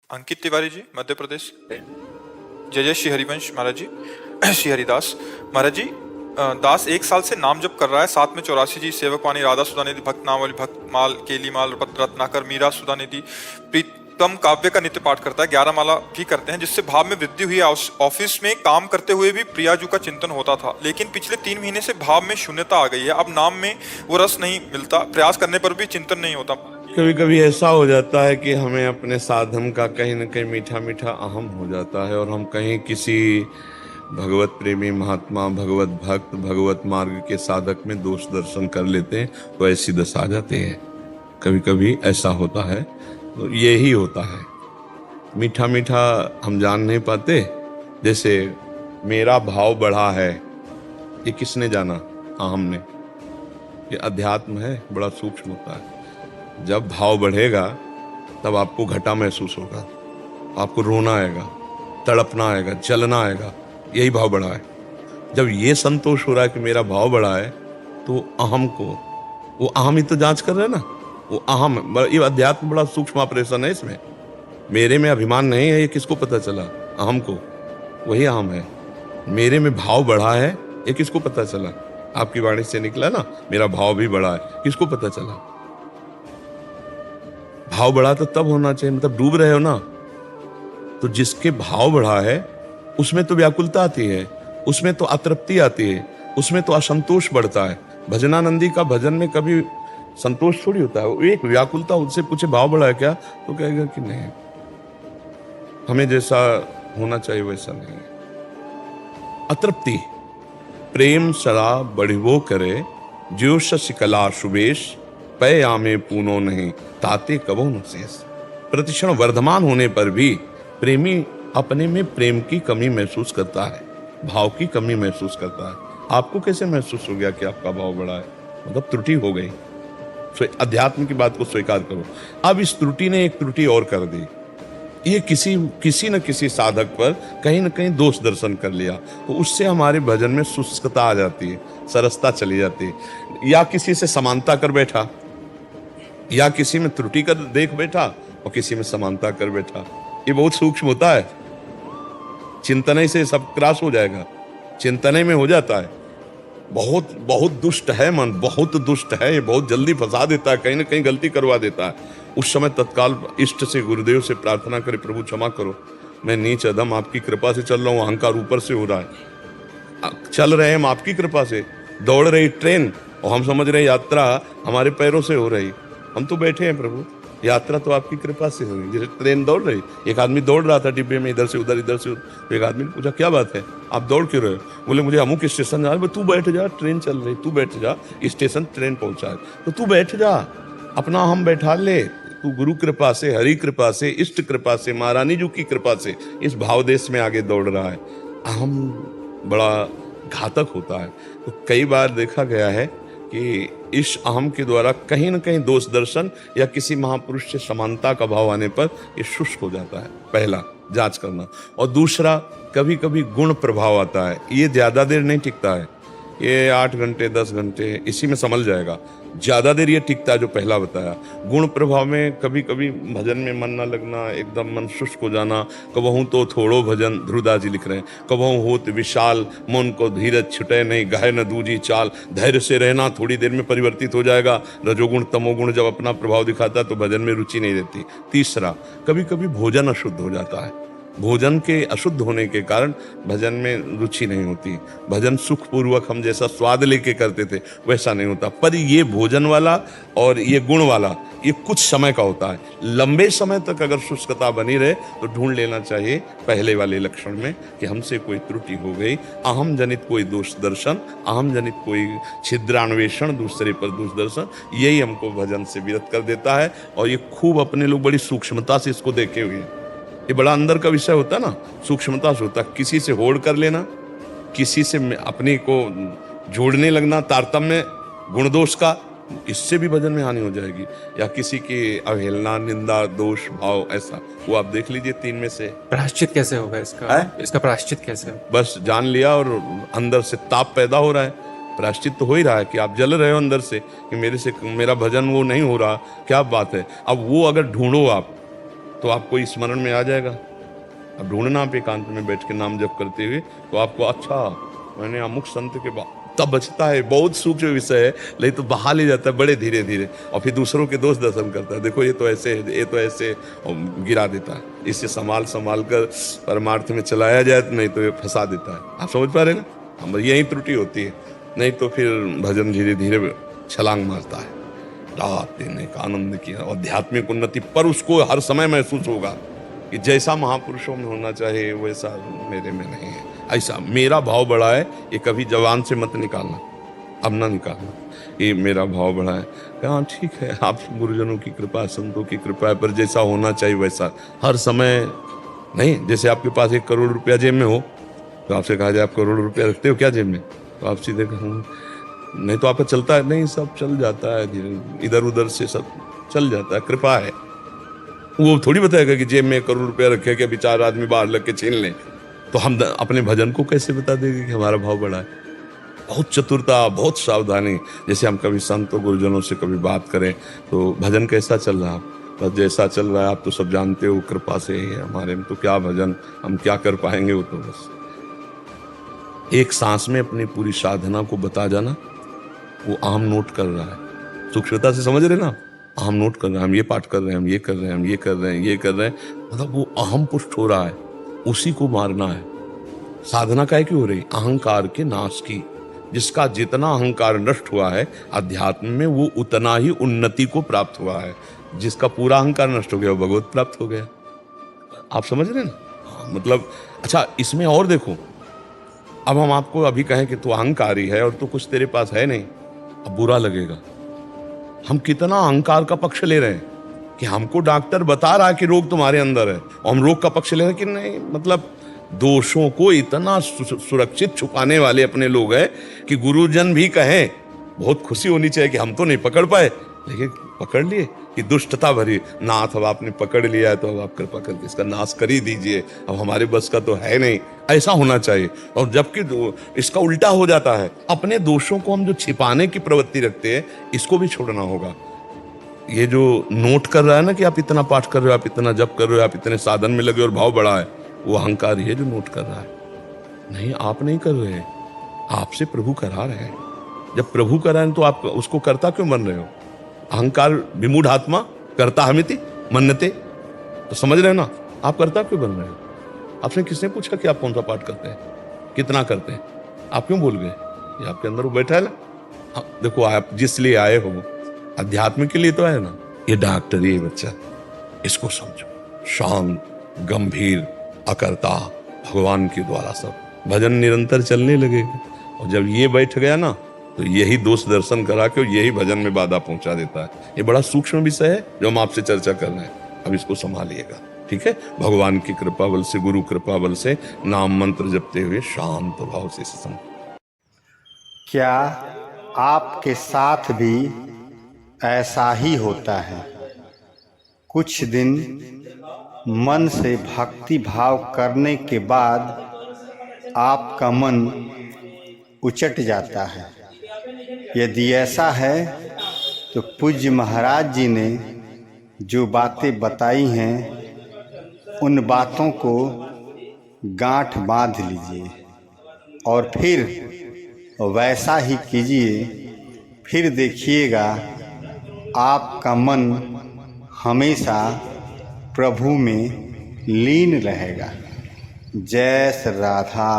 अंकित तिवारी जी, मध्य प्रदेश। जय जय श्री हरिवंश महाराज जी। श्री हरिदास महाराज जी। दास 1 साल से नाम जप कर रहा है, साथ में 84 जी, सेवकवाणी, राधा सुधा निधि, भक्त नामावली, भक्त माल, केली माल, रत्नाकर, मीरा सुधा निधि, प्रीतम काव्य का नित्य पाठ करता है, 11 माला भी करते हैं, जिससे भाव में वृद्धि हुई है। ऑफिस में काम करते हुए भी प्रियाजू का चिंतन होता था, लेकिन पिछले 3 महीने से भाव में शून्यता आ गई है। अब नाम में वो रस नहीं मिलता, प्रयास करने पर भी चिंतन नहीं होता। कभी कभी ऐसा हो जाता है कि हमें अपने साधन का कहीं न कहीं मीठा मीठा अहम हो जाता है और हम कहीं किसी भगवत प्रेमी महात्मा, भगवत भक्त, भगवत मार्ग के साधक में दोष दर्शन कर लेते हैं, तो ऐसी दशा आ जाती है। कभी कभी ऐसा होता है, तो यही होता है। मीठा मीठा हम जान नहीं पाते। जैसे मेरा भाव बढ़ा है, ये किसने जाना? अहम ने। ये अध्यात्म है, बड़ा सूक्ष्म होता है। जब भाव बढ़ेगा तब आपको घटा महसूस होगा, आपको रोना आएगा, तड़पना आएगा, जलना आएगा। यही भाव बढ़ा है। जब ये संतोष हो रहा है कि मेरा भाव बढ़ा है, तो अहम को, वो अहम ही तो जांच कर रहे हैं ना। वो अहम, ये अध्यात्म बड़ा सूक्ष्म ऑपरेशन है। इसमें मेरे में अभिमान नहीं है, ये किसको पता चला? अहम को। वही अहम है। मेरे में भाव बढ़ा है, ये किसको पता चला? आपकी वाणी से निकला ना, मेरा भाव भी बढ़ा है, किसको पता चला? भाव बढ़ा तो तब होना चाहिए, मतलब डूब रहे हो ना, तो जिसके भाव बढ़ा है उसमें तो व्याकुलता आती है, उसमें तो अतृप्ति आती है, उसमें तो असंतोष बढ़ता है। भजनानंदी का भजन में कभी संतोष थोड़ी होता है, वो एक व्याकुलता। उनसे पूछे भाव बढ़ा है क्या, तो कहेगा कि नहीं, हमें जैसा होना चाहिए वैसा नहीं है। अतृप्ति। प्रेम सदा बढ़िवो करे, ज्यो शशि कला सुबेश, पय आमे पूनो नहीं, ताते कबो न शेष। प्रतिक्षण वर्धमान होने पर भी प्रेमी अपने में प्रेम की कमी महसूस करता है, भाव की कमी महसूस करता है। आपको कैसे महसूस हो गया कि आपका भाव बढ़ा है? मतलब त्रुटि हो गई। अध्यात्म की बात को स्वीकार करो। अब इस त्रुटि ने एक त्रुटि और कर दी। ये किसी न किसी साधक पर कहीं न कहीं दोष दर्शन कर लिया, तो उससे हमारे भजन में शुष्कता आ जाती है, सरसता चली जाती है। या किसी से समानता कर बैठा, या किसी में त्रुटि कर देख बैठा और किसी में समानता कर बैठा। ये बहुत सूक्ष्म होता है। चिंतन से सब क्रॉस हो जाएगा, चिंतन में हो जाता है। बहुत बहुत दुष्ट है मन, बहुत दुष्ट है। ये बहुत जल्दी फंसा देता है, कहीं ना कहीं गलती करवा देता है। उस समय तत्काल इष्ट से, गुरुदेव से प्रार्थना करे, प्रभु क्षमा करो, मैं नीच अधम, आपकी कृपा से चल रहा हूँ, अहंकार ऊपर से हो रहा है। चल रहे हैं हम आपकी कृपा से, दौड़ रही ट्रेन और हम समझ रहे यात्रा हमारे पैरों से हो रही। हम तो बैठे हैं प्रभु, यात्रा तो आपकी कृपा से हो रही। जैसे ट्रेन दौड़ रही, एक आदमी दौड़ रहा था डिब्बे में, इधर से उधर, इधर से उधर। तो एक आदमी ने पूछा, क्या बात है, आप दौड़ क्यों रहे हो? बोले, मुझे अमुक स्टेशन जा रहा है। तू बैठ जा, ट्रेन चल रही, तू बैठ जा, स्टेशन ट्रेन पहुंचा है, तो तू बैठ जा, अपना हम बैठा ले। तू गुरु कृपा से, हरि कृपा से, इष्ट कृपा से, महारानी जी की कृपा से इस भाव देश में आगे दौड़ रहा है। अहम बड़ा घातक होता है। तो कई बार देखा गया है कि इस अहम के द्वारा कहीं न कहीं दोष दर्शन या किसी महापुरुष से समानता का भाव आने पर ये शुष्क हो जाता है। पहला जांच करना। और दूसरा, कभी कभी गुण प्रभाव आता है, ये ज्यादा देर नहीं टिकता है। ये 8 घंटे 10 घंटे इसी में संभल जाएगा। ज्यादा देर ये टिकता है जो पहला बताया। गुण प्रभाव में कभी कभी भजन में मन न लगना, एकदम मन शुष्क हो जाना। कबहू तो थोड़ो भजन, ध्रुवदास जी लिख रहे हैं, कबहू होत विशाल, मन को धीरज छुटे नहीं, गाय न दूजी चाल। धैर्य से रहना, थोड़ी देर में परिवर्तित हो जाएगा। रजोगुण तमोगुण जब अपना प्रभाव दिखाता है तो भजन में रुचि नहीं रहती। तीसरा, कभी कभी भोजन अशुद्ध हो जाता है। भोजन के अशुद्ध होने के कारण भजन में रुचि नहीं होती। भजन सुखपूर्वक हम जैसा स्वाद लेके करते थे वैसा नहीं होता। पर ये भोजन वाला और ये गुण वाला, ये कुछ समय का होता है। लंबे समय तक अगर शुष्कता बनी रहे तो ढूंढ लेना चाहिए पहले वाले लक्षण में कि हमसे कोई त्रुटि हो गई। अहम जनित कोई दोष दर्शन, अहम जनित कोई छिद्रान्वेषण, दूसरे पर दोष दर्शन, यही हमको भजन से विरत कर देता है। और ये खूब अपने लोग बड़ी सूक्ष्मता से इसको देखे हुए हैं। ये बड़ा अंदर का विषय होता है ना, सूक्ष्मता से होता है। किसी से होड़ कर लेना, किसी से अपने को जोड़ने लगना, तारतम्य गुण दोष का, इससे भी भजन में हानि हो जाएगी। या किसी की अवहेलना, निंदा, दोष भाव, ऐसा वो आप देख लीजिए। 3 में से प्रायश्चित कैसे होगा इसका प्रायश्चित कैसे होगा? बस जान लिया और अंदर से ताप पैदा हो रहा है। प्रायश्चित तो हो ही रहा है कि आप जल रहे हो अंदर से कि मेरे से मेरा भजन वो नहीं हो रहा, क्या बात है। अब वो अगर ढूंढो आप तो आपको स्मरण में आ जाएगा। अब ढूंढना आप एकांत में बैठ के नाम जप करते हुए, तो आपको अच्छा मैंने अमुक संत के बाद तब बचता है। बहुत सूक्ष्म विषय है, लेकिन तो बहा ले जाता है बड़े धीरे धीरे, और फिर दूसरों के दोष दर्शन करता है, देखो ये तो ऐसे है, ये तो ऐसे, और गिरा देता है। इससे संभाल कर परमार्थ में चलाया जाए, तो नहीं तो ये फंसा देता है। आप समझ पा रहे ना, हम यही त्रुटि होती है, नहीं तो फिर भजन धीरे धीरे छलांग मारता है। रात दिन एक आनंद की आध्यात्मिक उन्नति पर उसको हर समय महसूस होगा कि जैसा महापुरुषों में होना चाहिए वैसा मेरे में नहीं है। ऐसा मेरा भाव बड़ा है, ये कभी जवान से मत निकालना, अब ना निकालना, ये मेरा भाव बड़ा है। हाँ ठीक है, आप गुरुजनों की कृपा, संतों की कृपा है, पर जैसा होना चाहिए वैसा हर समय नहीं। जैसे आपके पास 1 करोड़ रुपया जेब में हो, तो आपसे कहा जाए आप करोड़ रुपया रखते हो क्या जेब में, तो आप सीधे नहीं, तो आपका चलता है नहीं, सब चल जाता है धीरे, इधर उधर से सब चल जाता है, कृपा है। वो थोड़ी बताएगा कि जेब में 1 करोड़ रुपया रखे कि अभी 4 आदमी बाहर लग के छीन लें। तो हम अपने भजन को कैसे बता देंगे कि हमारा भाव बड़ा है। बहुत चतुरता, बहुत सावधानी। जैसे हम कभी संत और गुरुजनों से कभी बात करें तो भजन कैसा चल रहा है, बस जैसा चल रहा है आप तो सब जानते हो, कृपा से ही है हमारे में, तो क्या भजन हम क्या कर पाएंगे। वो तो बस एक सांस में अपनी पूरी साधना को बता जाना, वो अहम नोट कर रहा है। सूक्ष्मता से समझ रहे ना, अहम नोट कर रहे हैं, हम ये पाठ कर रहे हैं, हम ये कर रहे हैं, हम ये कर रहे हैं, ये कर रहे हैं, मतलब वो अहम पुष्ट हो रहा है, उसी को मारना है। साधना काय की हो रही, अहंकार के नाश की। जिसका जितना अहंकार नष्ट हुआ है अध्यात्म में, वो उतना ही उन्नति को प्राप्त हुआ है। जिसका पूरा अहंकार नष्ट हो गया वो भगवत प्राप्त हो गया। आप समझ रहे ना। हाँ, मतलब अच्छा इसमें और देखो, अब हम आपको अभी कहें कि तू अहंकारी है और तो कुछ तेरे पास है नहीं, अब बुरा लगेगा। हम कितना अहंकार का पक्ष ले रहे हैं कि हमको डॉक्टर बता रहा है कि रोग तुम्हारे अंदर है, और हम रोग का पक्ष ले रहे हैं कि नहीं। मतलब दोषों को इतना सुरक्षित छुपाने वाले अपने लोग हैं कि गुरुजन भी कहें, बहुत खुशी होनी चाहिए कि हम तो नहीं पकड़ पाए, लेकिन पकड़ लिए कि दुष्टता भरी। नाथ अब आपने पकड़ लिया है तो अब आप कृपा करके इसका नाश कर ही दीजिए, अब हमारे बस का तो है नहीं, ऐसा होना चाहिए। और जबकि इसका उल्टा हो जाता है, अपने दोषों को हम जो छिपाने की प्रवृत्ति रखते हैं, इसको भी छोड़ना होगा। ये जो नोट कर रहा है ना कि आप इतना पाठ कर रहे हो, आप इतना जप कर रहे हो, आप इतने साधन में लगे और भाव बढ़ा है, वो अहंकार ही है जो नोट कर रहा है। नहीं, आप नहीं कर रहे, आपसे प्रभु करा रहे हैं। जब प्रभु करा है तो आप उसको करता क्यों बन रहे हो। अहंकार विमूढ़ आत्मा करता हमिति मन्नते, तो समझ रहे हो ना, आप करता क्यों बन रहे हो। आपने किसने पूछा कि आप कौन सा पाठ करते हैं, कितना करते हैं, आप क्यों बोल गए। ये आपके अंदर वो बैठा है ना। देखो आप जिस लिए आए हो अध्यात्म के लिए तो आए ना। ये डॉक्टर, ये बच्चा, इसको समझो, शांत गंभीर अकर्ता भगवान के द्वारा सब भजन निरंतर चलने लगेगा। और जब ये बैठ गया ना तो यही दोष दर्शन करा के यही भजन में बाधा पहुंचा देता है। ये बड़ा सूक्ष्म विषय है जो हम आपसे चर्चा कर रहे हैं, अब इसको संभालिएगा, ठीक है। भगवान की कृपा बल से, गुरु कृपा बल से नाम मंत्र जपते हुए शांत भाव से समझ। क्या आपके साथ भी ऐसा ही होता है। कुछ दिन मन से भक्ति भाव करने के बाद आपका मन उचट जाता है। यदि ऐसा है तो पूज्य महाराज जी ने जो बातें बताई हैं उन बातों को गांठ बांध लीजिए और फिर वैसा ही कीजिए। फिर देखिएगा आपका मन हमेशा प्रभु में लीन रहेगा। जय श्री राधा।